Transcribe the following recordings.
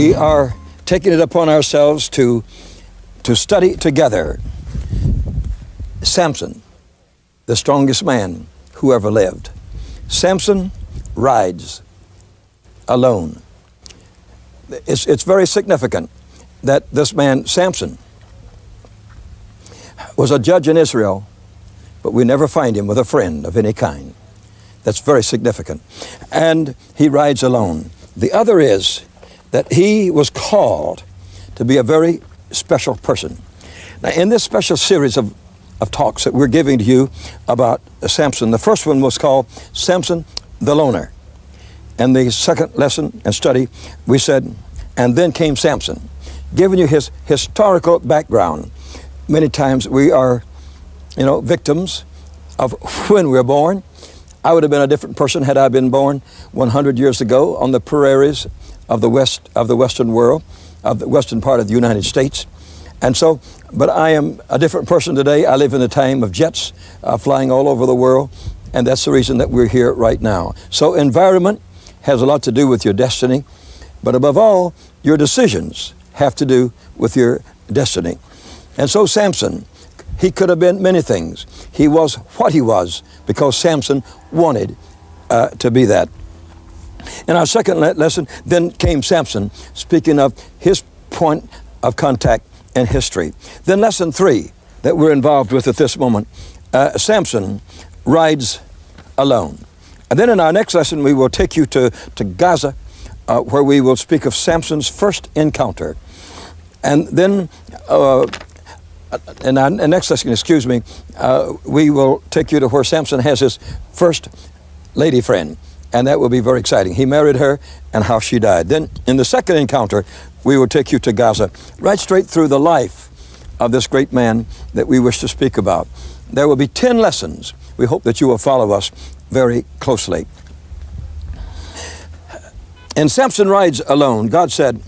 We are taking it upon ourselves to study together Samson, the strongest man who ever lived. Samson rides alone. It's very significant that this man, Samson, was a judge in Israel, but we never find him with a friend of any kind. That's very significant. And he rides alone. The other is that he was called to be a very special person. Now, in this special series of talks that we're giving to you about Samson, the first one was called Samson the Loner. And the second lesson and study, we said, and then came Samson, giving you his historical background. Many times we are, victims of when we're born. I would have been a different person had I been born 100 years ago on the prairies of the Western world, of the western part of the United States. And so, but I am a different person today. I live in the time of jets flying all over the world, and that's the reason that we're here right now. So environment has a lot to do with your destiny, but above all, your decisions have to do with your destiny. And so Samson, he could have been many things. He was what he was because Samson wanted to be that. In our second lesson, then came Samson, speaking of his point of contact in history. Then lesson 3 that we're involved with at this moment, Samson rides alone. And then in our next lesson, we will take you to Gaza, where we will speak of Samson's first encounter. And then in our next lesson, we will take you to where Samson has his first lady friend, and that will be very exciting. He married her and how she died. Then in the second encounter, we will take you to Gaza, right straight through the life of this great man that we wish to speak about. There will be 10 lessons. We hope that you will follow us very closely. And Samson rides alone. God said,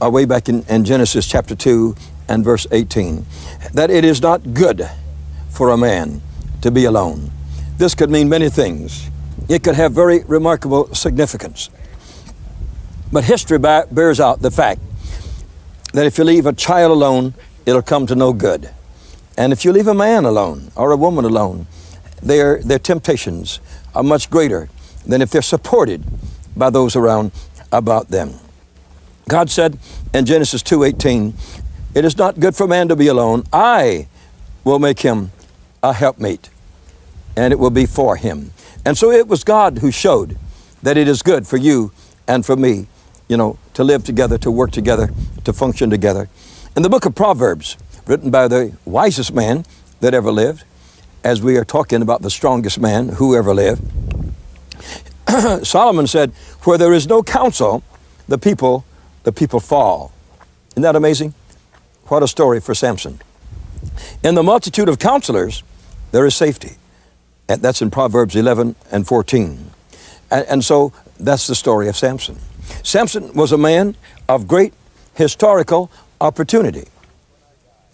way back in Genesis chapter 2 and verse 18, that it is not good for a man to be alone. This could mean many things. It could have very remarkable significance. But history bears out the fact that if you leave a child alone, it'll come to no good. And if you leave a man alone or a woman alone, their temptations are much greater than if they're supported by those around about them. God said in Genesis 2:18, it is not good for man to be alone. I will make him a helpmate, and it will be for him. And so it was God who showed that it is good for you and for me, to live together, to work together, to function together. In the book of Proverbs, written by the wisest man that ever lived, as we are talking about the strongest man who ever lived, Solomon said, where there is no counsel, the people fall. Isn't that amazing? What a story for Samson. In the multitude of counselors, there is safety. And that's in Proverbs 11 and 14. And so that's the story of Samson. Samson was a man of great historical opportunity.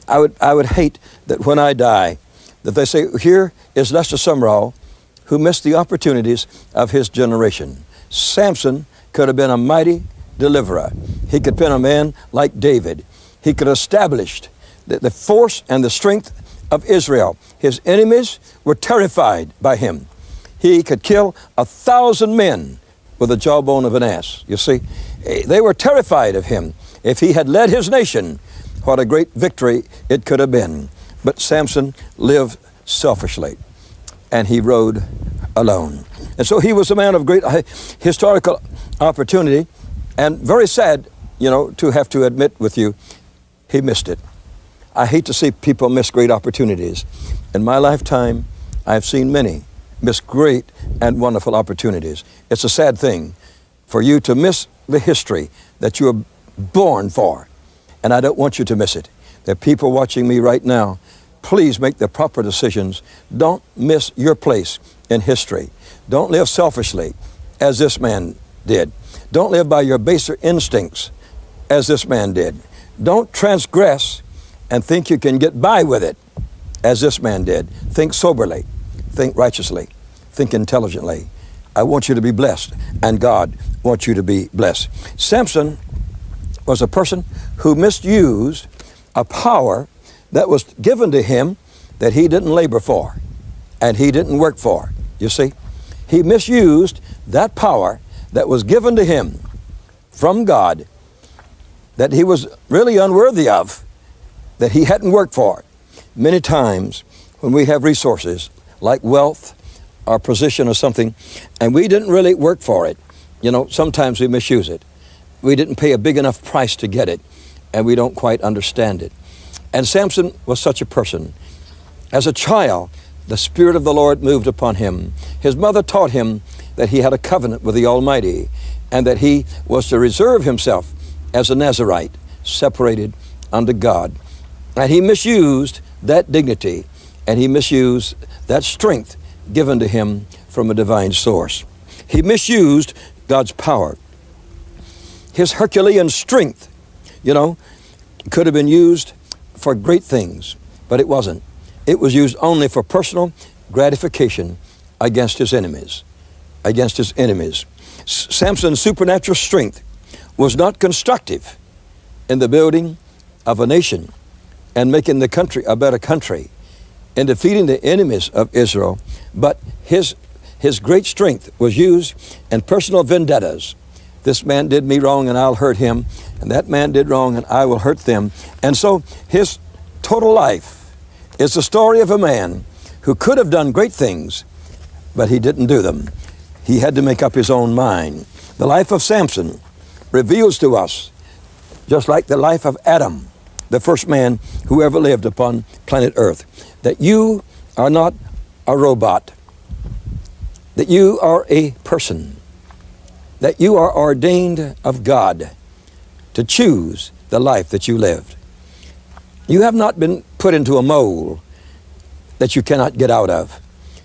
I would hate that when I die, that they say, here is Lester Sumrall, who missed the opportunities of his generation. Samson could have been a mighty deliverer. He could have been a man like David. He could have established the force and the strength of Israel. His enemies were terrified by him. He could kill 1,000 men with the jawbone of an ass. You see, they were terrified of him. If he had led his nation, what a great victory it could have been. But Samson lived selfishly, and he rode alone. And so he was a man of great historical opportunity, and very sad, to have to admit with you, he missed it. I hate to see people miss great opportunities. In my lifetime, I've seen many miss great and wonderful opportunities. It's a sad thing for you to miss the history that you were born for, and I don't want you to miss it. There are people watching me right now. Please make the proper decisions. Don't miss your place in history. Don't live selfishly as this man did. Don't live by your baser instincts as this man did. Don't transgress and think you can get by with it as this man did. Think soberly, think righteously, think intelligently, I want you to be blessed, and God wants you to be blessed. Samson was a person who misused a power that was given to him that he didn't labor for and he didn't work for. You see, he misused that power that was given to him from God that he was really unworthy of, that he hadn't worked for. Many times when we have resources like wealth or position or something, and we didn't really work for it, sometimes we misuse it. We didn't pay a big enough price to get it, and we don't quite understand it. And Samson was such a person. As a child, the Spirit of the Lord moved upon him. His mother taught him that he had a covenant with the Almighty and that he was to reserve himself as a Nazirite, separated unto God. And he misused that dignity, and he misused that strength given to him from a divine source. He misused God's power. His Herculean strength, could have been used for great things, but it wasn't. It was used only for personal gratification against his enemies. Samson's supernatural strength was not constructive in the building of a nation and making the country a better country, in defeating the enemies of Israel, but his great strength was used in personal vendettas. This man did me wrong and I'll hurt him, and that man did wrong and I will hurt them. And so his total life is the story of a man who could have done great things, but he didn't do them. He had to make up his own mind. The life of Samson reveals to us, just like the life of Adam, the first man who ever lived upon planet Earth, that you are not a robot, that you are a person, that you are ordained of God to choose the life that you lived. You have not been put into a mold that you cannot get out of.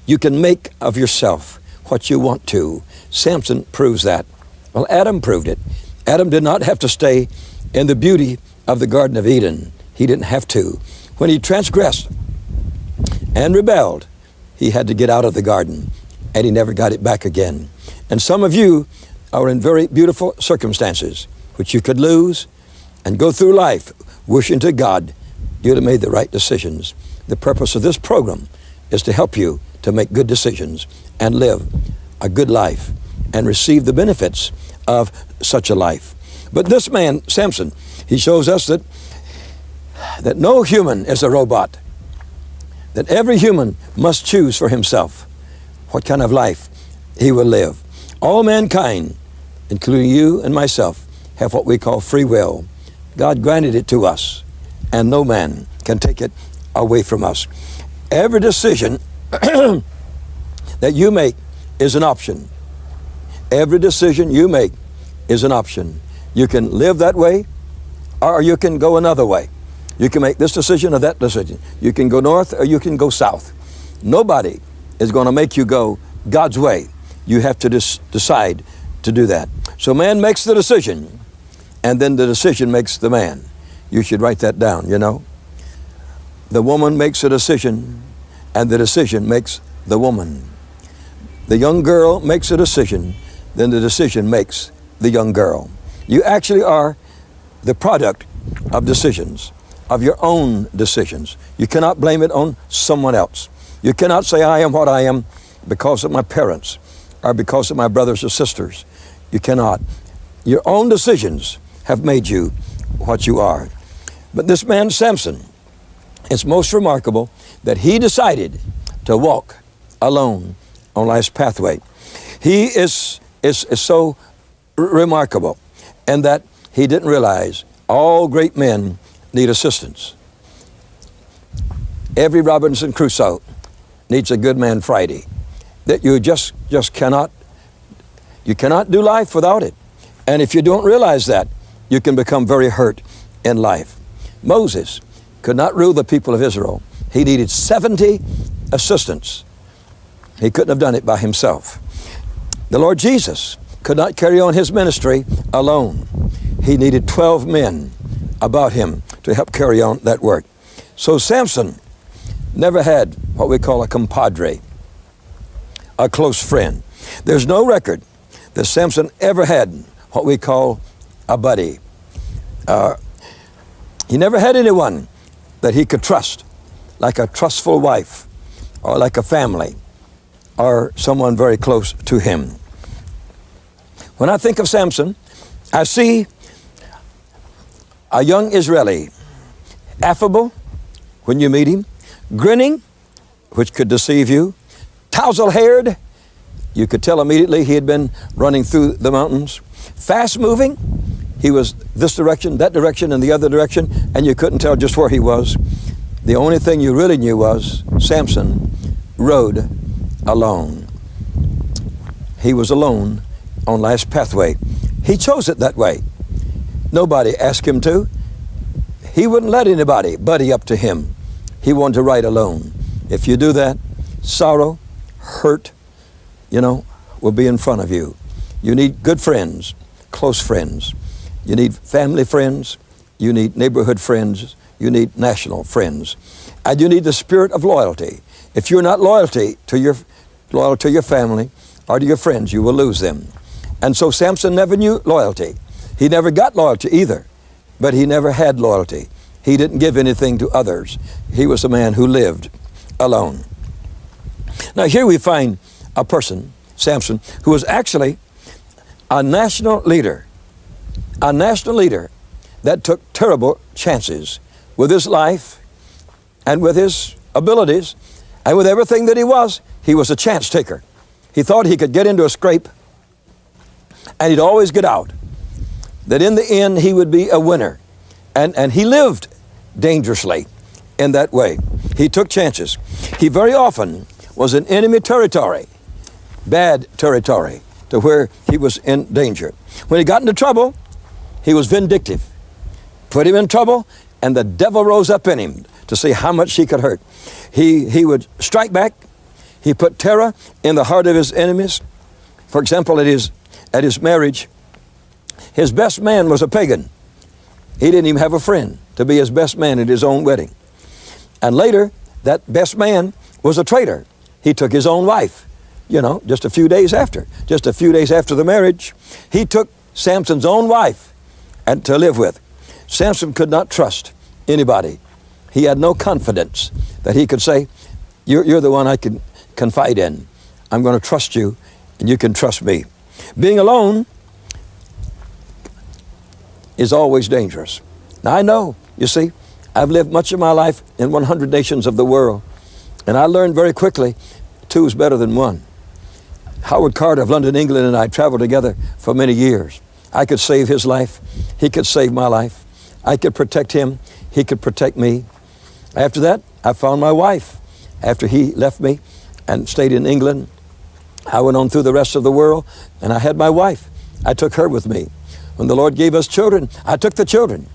You can make of yourself what you want to. Samson proves that. Well, Adam proved it. Adam did not have to stay in the beauty of the Garden of Eden. He didn't have to. When he transgressed and rebelled, he had to get out of the garden, and he never got it back again. And some of you are in very beautiful circumstances, which you could lose and go through life wishing to God you'd have made the right decisions. The purpose of this program is to help you to make good decisions and live a good life and receive the benefits of such a life. But this man, Samson, he shows us that no human is a robot, that every human must choose for himself what kind of life he will live. All mankind, including you and myself, have what we call free will. God granted it to us, and no man can take it away from us. Every decision that you make is an option. Every decision you make is an option. You can live that way, or you can go another way. You can make this decision or that decision. You can go north or you can go south. Nobody is going to make you go God's way. You have to decide to do that. So man makes the decision, and then the decision makes the man. You should write that down, The woman makes a decision, and the decision makes the woman. The young girl makes a decision, then the decision makes the young girl. You actually are the product of decisions, of your own decisions. You cannot blame it on someone else. You cannot say, I am what I am because of my parents or because of my brothers or sisters. You cannot. Your own decisions have made you what you are. But this man, Samson, it's most remarkable that he decided to walk alone on life's pathway. He is so remarkable in that he didn't realize all great men need assistance. Every Robinson Crusoe needs a good man Friday. That you just cannot do life without it. And if you don't realize that, you can become very hurt in life. Moses could not rule the people of Israel. He needed 70 assistants. He couldn't have done it by himself. The Lord Jesus could not carry on his ministry alone. He needed 12 men about him to help carry on that work. So Samson never had what we call a compadre, a close friend. There's no record that Samson ever had what we call a buddy. He never had anyone that he could trust, like a trustful wife, or like a family, or someone very close to him. When I think of Samson, I see a young Israeli, affable when you meet him, grinning, which could deceive you, tousle-haired, you could tell immediately he had been running through the mountains, fast-moving, he was this direction, that direction, and the other direction, and you couldn't tell just where he was. The only thing you really knew was Samson rode alone. He was alone on life's pathway. He chose it that way. Nobody asked him to. He wouldn't let anybody buddy up to him. He wanted to ride alone. If you do that, sorrow, hurt, will be in front of you. You need good friends, close friends. You need family friends. You need neighborhood friends. You need national friends. And you need the spirit of loyalty. If you're not loyal to your family or to your friends, you will lose them. And so Samson never knew loyalty. He never got loyalty either, but he never had loyalty. He didn't give anything to others. He was a man who lived alone. Now here we find a person, Samson, who was actually a national leader that took terrible chances with his life and with his abilities and with everything that he was. He was a chance taker. He thought he could get into a scrape and he'd always get out. That in the end he would be a winner. And he lived dangerously in that way. He took chances. He very often was in enemy territory, bad territory, to where he was in danger. When he got into trouble, he was vindictive. Put him in trouble, and the devil rose up in him to see how much he could hurt. He would strike back. He put terror in the heart of his enemies. For example, at his marriage, his best man was a pagan. He didn't even have a friend to be his best man at his own wedding. And later, that best man was a traitor. He took his own wife, just a few days after the marriage. He took Samson's own wife and to live with. Samson could not trust anybody. He had no confidence that he could say, you're the one I can confide in. I'm going to trust you, and you can trust me. Being alone is always dangerous. Now I know, you see, I've lived much of my life in 100 nations of the world, and I learned very quickly, two is better than one. Howard Carter of London, England, and I traveled together for many years. I could save his life. He could save my life. I could protect him. He could protect me. After that, I found my wife. After he left me and stayed in England, I went on through the rest of the world, and I had my wife. I took her with me. When the Lord gave us children, I took the children.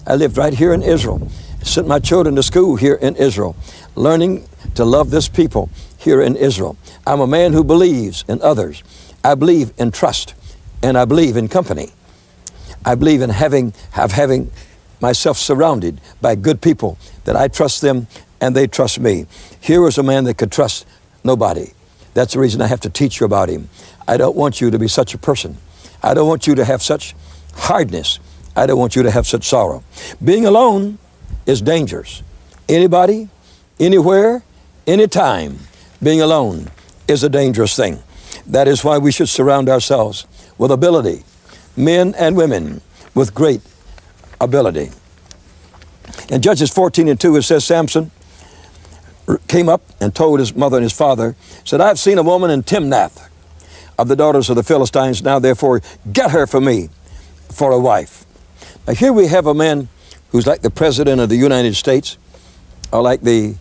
I lived right here in Israel. Sent my children to school here in Israel, learning to love this people here in Israel. I'm a man who believes in others. I believe in trust, and I believe in company. I believe in having myself surrounded by good people, that I trust them and they trust me. Here was a man that could trust nobody. That's the reason I have to teach you about him. I don't want you to be such a person. I don't want you to have such hardness. I don't want you to have such sorrow. Being alone is dangerous. Anybody, anywhere, anytime, being alone is a dangerous thing. That is why we should surround ourselves with ability, men and women with great ability. In Judges 14:2, it says Samson came up and told his mother and his father, said, I've seen a woman in Timnath of the daughters of the Philistines. Now therefore get her for me for a wife. Now here we have a man who's like the President of the United States, or like the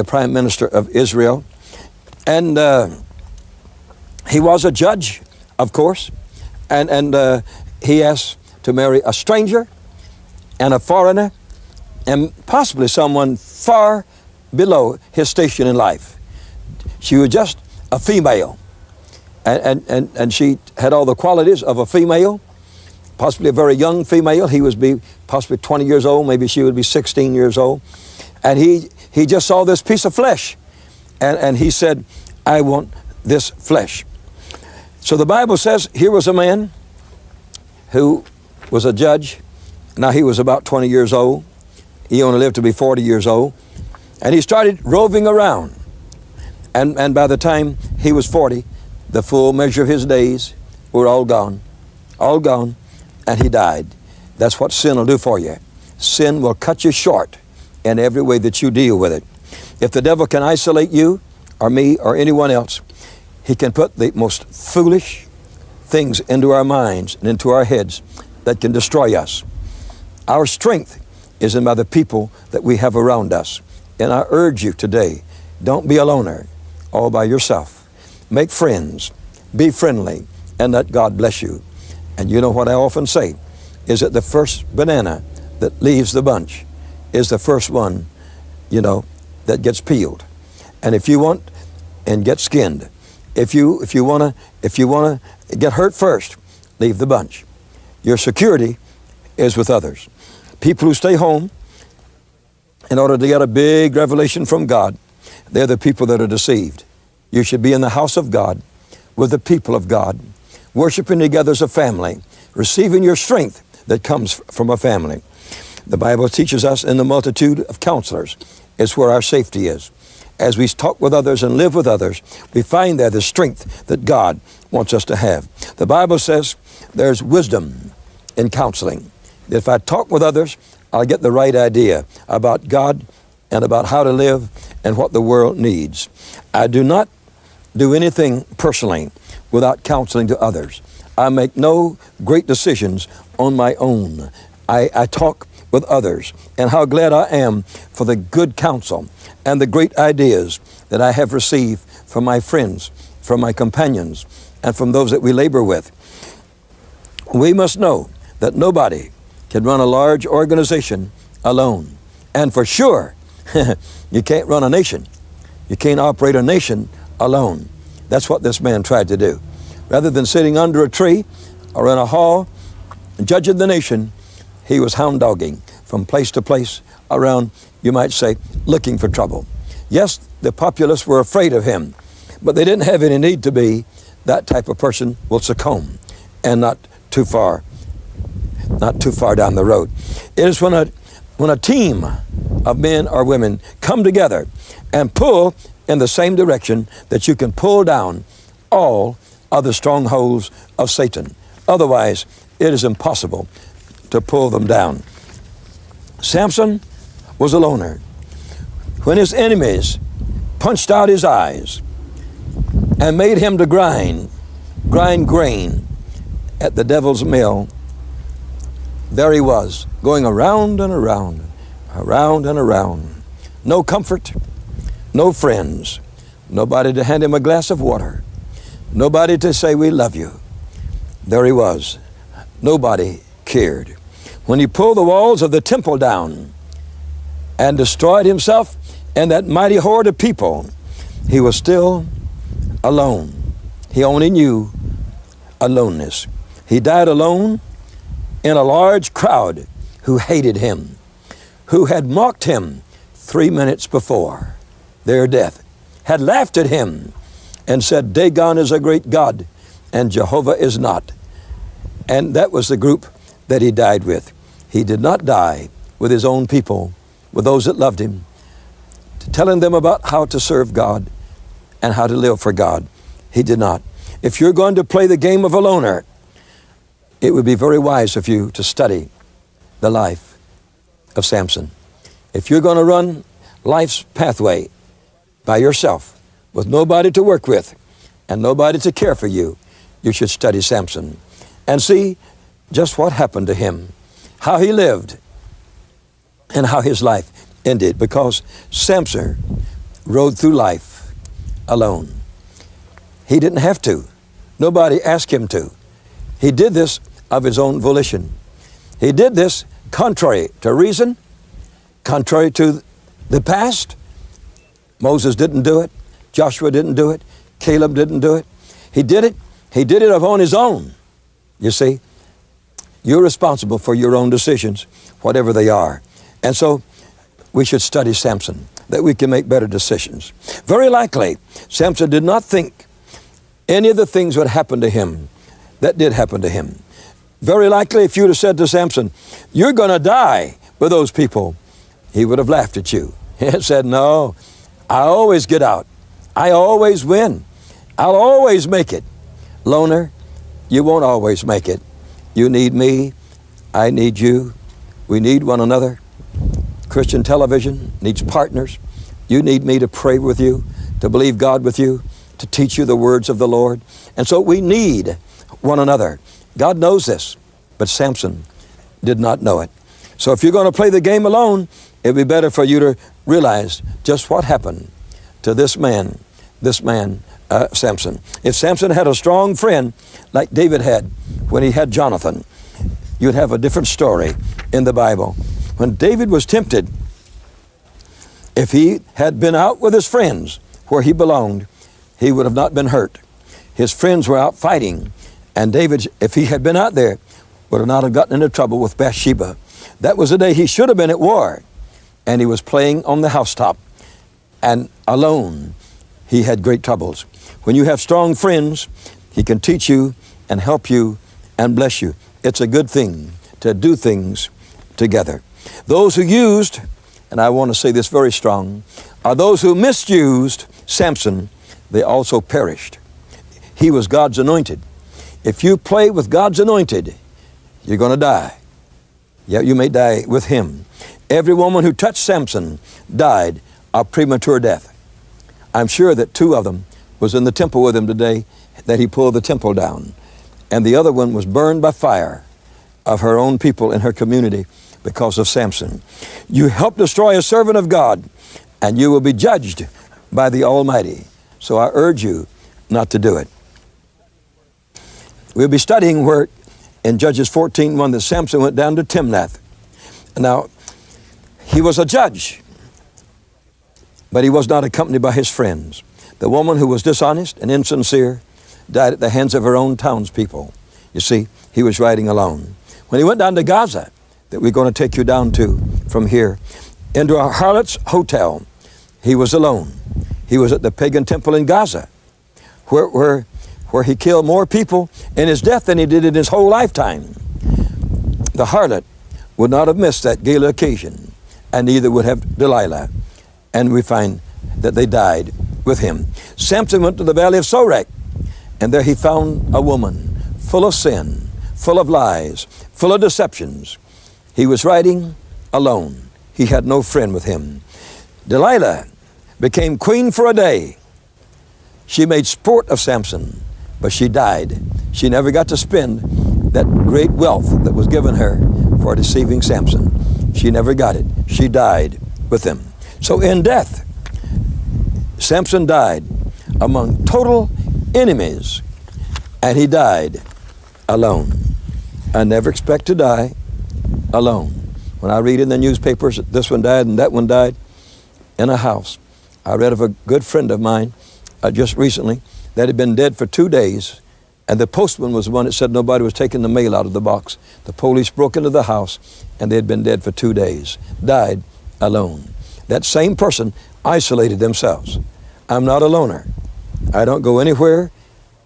Prime Minister of Israel. And he was a judge, of course, and he asked to marry a stranger and a foreigner, and possibly someone far below his station in life. She was just a female, and she had all the qualities of a female, possibly a very young female. He would be possibly 20 years old, maybe she would be 16 years old. And he just saw this piece of flesh, and he said, I want this flesh. So the Bible says here was a man who was a judge. Now he was about 20 years old. He only lived to be 40 years old. And he started roving around. And by the time he was 40, the full measure of his days were all gone, and he died. That's what sin will do for you. Sin will cut you short in every way that you deal with it. If the devil can isolate you or me or anyone else, he can put the most foolish things into our minds and into our heads that can destroy us. Our strength is in by the people that we have around us. And I urge you today, don't be a loner all by yourself. Make friends, be friendly, and let God bless you. And you know what I often say, is that the first banana that leaves the bunch is the first one, that gets peeled. And if you want and get skinned, if you wanna get hurt first, leave the bunch. Your security is with others. People who stay home in order to get a big revelation from God, they're the people that are deceived. You should be in the house of God with the people of God, worshiping together as a family, receiving your strength that comes from a family. The Bible teaches us in the multitude of counselors is where our safety is. As we talk with others and live with others, we find there the strength that God wants us to have. The Bible says there's wisdom in counseling. If I talk with others, I'll get the right idea about God and about how to live and what the world needs. I do not do anything personally without counseling to others. I make no great decisions on my own. I talk with others, and how glad I am for the good counsel and the great ideas that I have received from my friends, from my companions, and from those that we labor with. We must know that nobody can run a large organization alone. And for sure, you can't run a nation. You can't operate a nation alone. That's what this man tried to do. Rather than sitting under a tree or in a hall judging the nation, he was hound dogging from place to place around, you might say, looking for trouble. Yes, the populace were afraid of him, but they didn't have any need to be. That type of person will succumb, and not too far down the road. It is when a team of men or women come together and pull in the same direction that you can pull down all of the strongholds of Satan. Otherwise, it is impossible to pull them down. Samson was a loner. When his enemies punched out his eyes and made him to grind grain at the devil's mill, there he was, going around and around, around and around. No comfort, no friends, nobody to hand him a glass of water, nobody to say, we love you. There he was. Nobody cared. When he pulled the walls of the temple down and destroyed himself and that mighty horde of people, he was still alone. He only knew aloneness. He died alone in a large crowd who hated him, who had mocked him 3 minutes before their death, had laughed at him and said, Dagon is a great God and Jehovah is not. And that was the group that he died with. He did not die with his own people, with those that loved him, telling them about how to serve God and how to live for God. He did not. If you're going to play the game of a loner, it would be very wise of you to study the life of Samson. If you're going to run life's pathway by yourself, with nobody to work with and nobody to care for you, you should study Samson and see just what happened to him, how he lived, and how his life ended, because Samson rode through life alone. He didn't have to. Nobody asked him to. He did this of his own volition. He did this contrary to reason, contrary to the past. Moses didn't do it. Joshua didn't do it. Caleb didn't do it. He did it. He did it upon his own. You see, you're responsible for your own decisions, whatever they are. And so we should study Samson, that we can make better decisions. Very likely, Samson did not think any of the things that happened to him, that did happen to him. Very likely if you'd have said to Samson, you're going to die with those people, he would have laughed at you. He had said, no, I always get out. I always win. I'll always make it. Loner, you won't always make it. You need me. I need you. We need one another. Christian television needs partners. You need me to pray with you, to believe God with you, to teach you the words of the Lord. And so we need one another. God knows this, but Samson did not know it. So if you're going to play the game alone, it'd be better for you to realize just what happened to this man, Samson. If Samson had a strong friend like David had when he had Jonathan, you'd have a different story in the Bible. When David was tempted, if he had been out with his friends where he belonged, he would have not been hurt. His friends were out fighting, and David, if he had been out there, would not have gotten into trouble with Bathsheba. That was the day he should have been at war, and he was playing on the housetop, and alone he had great troubles. When you have strong friends, he can teach you and help you and bless you. It's a good thing to do things together. Those who used, and I want to say this very strong, are those who misused Samson. They also perished. He was God's anointed. If you play with God's anointed, you're going to die. Yeah, you may die with him. Every woman who touched Samson died a premature death. I'm sure that 2 of them was in the temple with him today, that he pulled the temple down. And the other one was burned by fire of her own people in her community because of Samson. You help destroy a servant of God, and you will be judged by the Almighty. So I urge you not to do it. We'll be studying where in Judges 14:1 that Samson went down to Timnath. Now, he was a judge, but he was not accompanied by his friends. The woman who was dishonest and insincere died at the hands of her own townspeople. You see, he was riding alone. When he went down to Gaza, that we're going to take you down to from here, into a harlot's hotel, he was alone. He was at the pagan temple in Gaza, where he killed more people in his death than he did in his whole lifetime. The harlot would not have missed that gala occasion, and neither would have Delilah. And we find that they died with him. Samson went to the valley of Sorek, and there he found a woman full of sin, full of lies, full of deceptions. He was riding alone. He had no friend with him. Delilah became queen for a day. She made sport of Samson, but she died. She never got to spend that great wealth that was given her for deceiving Samson. She never got it. She died with him. So in death, Samson died among total enemies, and he died alone. I never expect to die alone. When I read in the newspapers that this one died and that one died in a house, I read of a good friend of mine just recently that had been dead for 2 days, and the postman was the one that said nobody was taking the mail out of the box. The police broke into the house, and they had been dead for 2 days, died alone. That same person isolated themselves. I'm not a loner. I don't go anywhere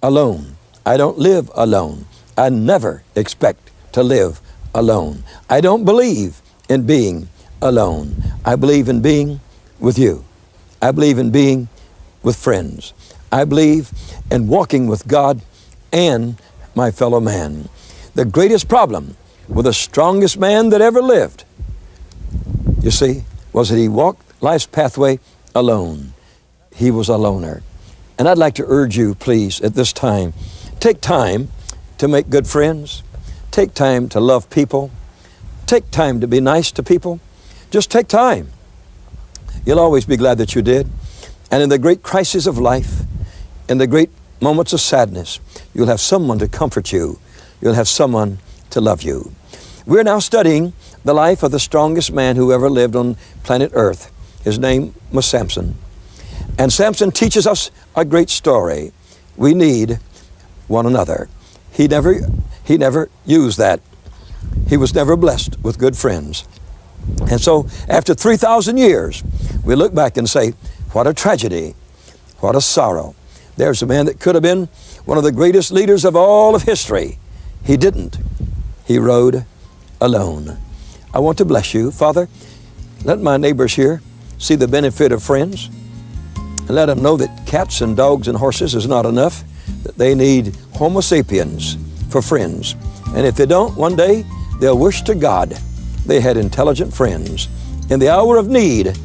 alone. I don't live alone. I never expect to live alone. I don't believe in being alone. I believe in being with you. I believe in being with friends. I believe in walking with God and my fellow man. The greatest problem with the strongest man that ever lived, you see, was that he walked life's pathway alone. He was a loner. And I'd like to urge you, please, at this time, take time to make good friends. Take time to love people. Take time to be nice to people. Just take time. You'll always be glad that you did. And in the great crisis of life, in the great moments of sadness, you'll have someone to comfort you. You'll have someone to love you. We're now studying the life of the strongest man who ever lived on planet Earth. His name was Samson. And Samson teaches us a great story. We need one another. He never used that. He was never blessed with good friends. And so after 3,000 years, we look back and say, what a tragedy, what a sorrow. There's a man that could have been one of the greatest leaders of all of history. He didn't. He rode alone. I want to bless you. Father, let my neighbors here see the benefit of friends, and let them know that cats and dogs and horses is not enough, that they need Homo sapiens for friends. And if they don't, one day they'll wish to God they had intelligent friends. In the hour of need,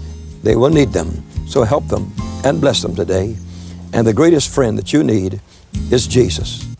they will need them. So help them and bless them today. And the greatest friend that you need is Jesus.